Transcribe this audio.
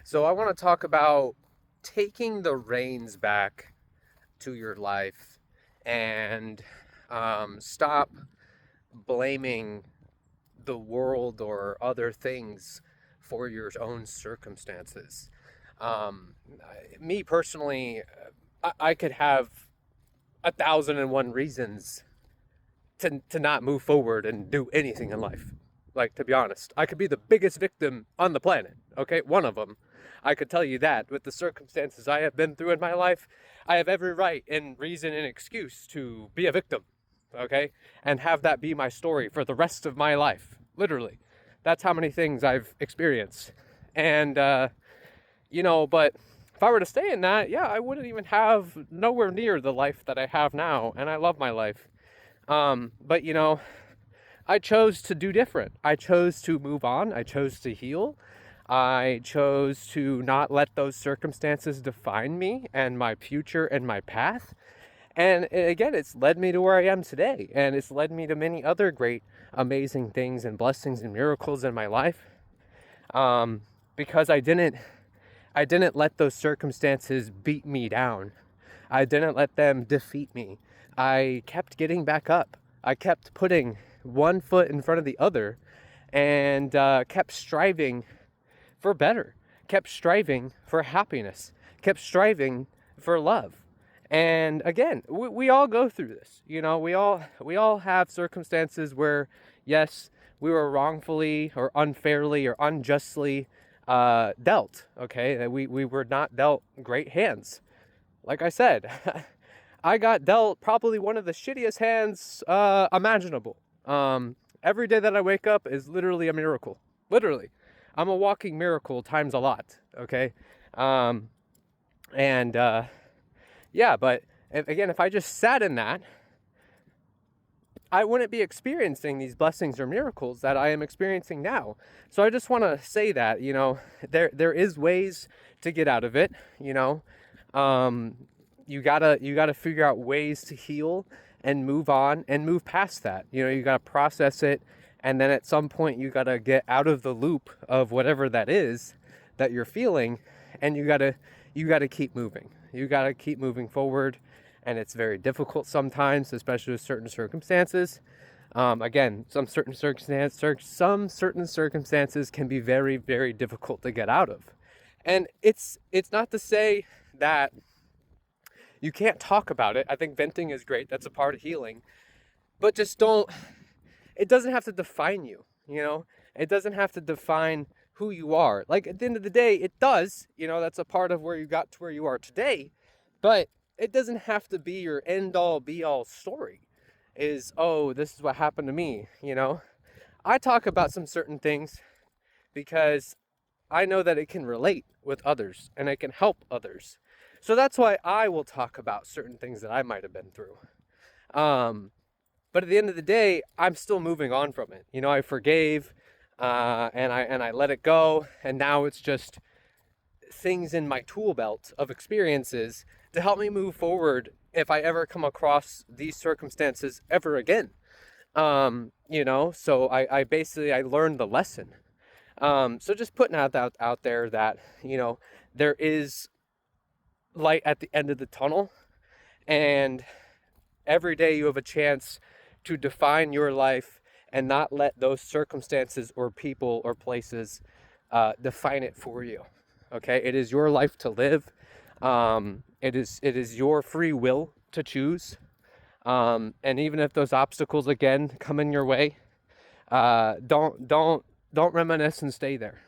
So I want to talk about taking the reins back to your life and stop blaming the world or other things for your own circumstances. Me personally, I could have 1,001 reasons to not move forward and do anything in life. Like, to be honest, I could be the biggest victim on the planet. Okay, one of them. I could tell you that with the circumstances I have been through in my life, I have every right and reason and excuse to be a victim. Okay, and have that be my story for the rest of my life. Literally, that's how many things I've experienced. And but if I were to stay in that, yeah, I wouldn't even have nowhere near the life that I have now, and I love my life. But I chose to do different. I chose to move on. I chose to heal. I chose to not let those circumstances define me and my future and my path. And again, it's led me to where I am today. And it's led me to many other great, amazing things and blessings and miracles in my life. Because I didn't let those circumstances beat me down. I didn't let them defeat me. I kept getting back up. I kept putting one foot in front of the other and kept striving for better, kept striving for happiness, kept striving for love. And again, we all go through this. We all have circumstances where, yes, we were wrongfully or unfairly or unjustly dealt. Okay, that we were not dealt great hands. Like I said, I got dealt probably one of the shittiest hands imaginable. Every day that I wake up is literally a miracle. Literally. I'm a walking miracle times a lot, okay? Um, and yeah, but again, if I just sat in that, I wouldn't be experiencing these blessings or miracles that I am experiencing now. So I just want to say that, there is ways to get out of it, Um, you gotta figure out ways to heal and move on and move past that. You gotta process it, and then at some point you gotta get out of the loop of whatever that is that you're feeling, and you gotta keep moving. You gotta keep moving forward, and it's very difficult sometimes, especially with certain circumstances. Again, some certain circumstances can be very, very difficult to get out of, and it's not to say that you can't talk about it. I think venting is great. That's a part of healing. But just don't, it doesn't have to define you, It doesn't have to define who you are. Like at the end of the day, it does, that's a part of where you got to where you are today. But it doesn't have to be your end all be all story is, oh, this is what happened to me. I talk about some certain things because I know that it can relate with others and it can help others. So that's why I will talk about certain things that I might have been through. Um, but at the end of the day, I'm still moving on from it. I forgave, and I let it go, and now it's just things in my tool belt of experiences to help me move forward if I ever come across these circumstances ever again. So I basically I learned the lesson. So just putting out there that there is light at the end of the tunnel, and every day you have a chance to define your life and not let those circumstances or people or places define it for you. Okay, it is your life to live. It is your free will to choose. And even if those obstacles again come in your way, don't reminisce and stay there.